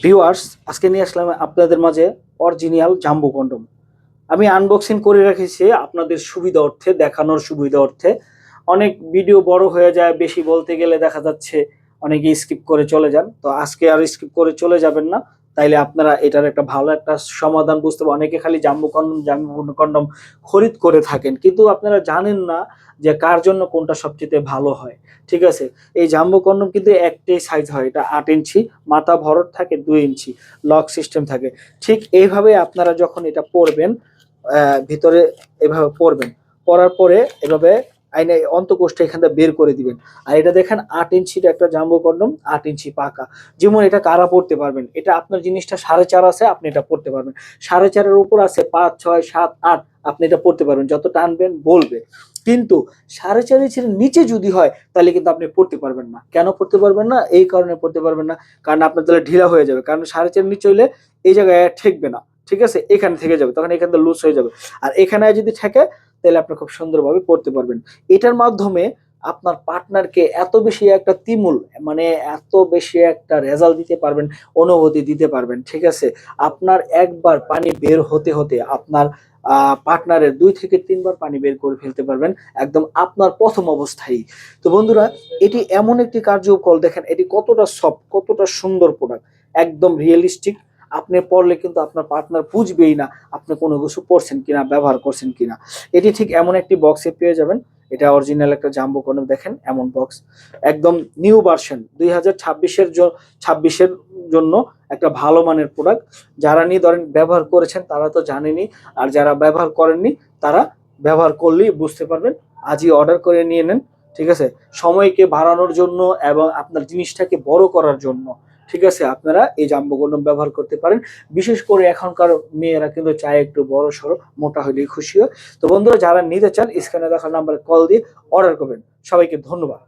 Viewers, আজকে নিয়ে আসলাম আপনাদের মাঝে অরিজিনাল জাম্বো কন্ডম। আমি আনবক্সিং করে রেখেছি আপনাদের সুবিধা অর্থে, দেখানোর সুবিধা অর্থে। অনেক ভিডিও বড় হয়ে যায়, বেশি বলতে গেলে দেখা যাচ্ছে অনেকে স্কিপ করে চলে যান। তো আজকে আর স্কিপ করে চলে যাবেন না, তাইলে আপনারা এটার একটা ভালো একটা সমাধান বুঝতে পারবেন। অনেকে খালি জাম্বো কন্ডম খরিদ করে থাকেন, কিন্তু আপনারা জানেন না যে কার জন্য কোনটা সবচেয়ে ভালো হয়। ঠিক আছে, এই জাম্বো কন্ডম কিন্তু একটাই সাইজ হয়, এটা 8 ইঞ্চি, মাথা ভরট থাকে 2 ইঞ্চি, লক সিস্টেম থাকে। ঠিক এইভাবে আপনারা যখন এটা পরবেন, ভিতরে এভাবে পরবেন, পরার পরে এভাবে আইনে অন্তঃকোষটা এখান থেকে বের করে দিবেন। আর এটা দেখেন 8 ইঞ্চির একটা জাম্বো কন্ডম, 8 ইঞ্চি পাকা। যেমন এটা কারা পড়তে পারবেন, এটা আপনার জিনিসটা 4.5 আছে, আপনি এটা পড়তে পারবেন। 4.5-এর উপর আছে 5, 6, 7, 8, আপনি এটা পড়তে পারবেন, যত টানবেন বলবে। কিন্তু 4.5 ইঞ্চির নিচে যদি হয় তাহলে কিন্তু আপনি পড়তে পারবেন না। কেন পড়তে পারবেন না? এই কারণে পড়তে পারবেন না, কারণ আপনার তাহলে ঢিলা হয়ে যাবে। কারণ 4.5 নিচে হইলে এই জায়গায় ঠেকবে না, ঠিক আছে, এখানে থেকে যাবে, তখন এখান থেকে লুজ হয়ে যাবে। আর এখানে যদি ঠেকে তাহলে আপনি খুব সুন্দরভাবে পড়তে পারবেন। এটার মাধ্যমে আপনার পার্টনারকে এত বেশি একটা তিমুল, মানে এত বেশি একটা রেজাল্ট দিতে পারবেন, অনুভূতি দিতে পারবেন। ঠিক আছে, আপনার একবার পানি বের হতে হতে আপনার পার্টনারের 2 থেকে 3 বার পানি বের করে ফেলতে পারবেন, একদম আপনার প্রথম অবস্থায়। তো বন্ধুরা, এটি এমন একটি কার্যকর, দেখেন এটি কতটা সফট, কতটা সুন্দর প্রোডাক্ট, একদম রিয়েলিস্টিক। আপনি পড়লে কিন্তু আপনার পার্টনার বুঝবেই না আপনি কোনো কিছু পড়ছেন কিনা, ব্যবহার করছেন কিনা। এটি ঠিক এমন একটি বক্সে পেয়ে যাবেন। এটা অরিজিনাল একটা জাম্বো কন্ডম, দেখেন এমন বক্স, একদম নিউ ভার্সন 2026-এর জন্য একটা ভালো মানের প্রোডাক্ট। যারা নিয়ে ধরেন ব্যবহার করেছেন তারা তো জানেনই, আর যারা ব্যবহার করেননি তারা ব্যবহার করলেই বুঝতে পারবেন। আজই অর্ডার করে নিয়ে নেন। ঠিক আছে, সময়কে বাড়ানোর জন্য এবং আপনার জিনিসটাকে বড় করার জন্য, ঠিক আছে, আপনারা এই জাম্বো কন্ডম ব্যবহার করতে পারেন। বিশেষ করে এখনকার মেয়েরা কিন্তু চায় একটু বড় সড়ো, মোটা হলেই খুশি হয়। তো বন্ধুরা, যারা নিতে চান স্ক্রিনে দেখা নাম্বারে কল দিয়ে অর্ডার করবেন। সবাইকে ধন্যবাদ।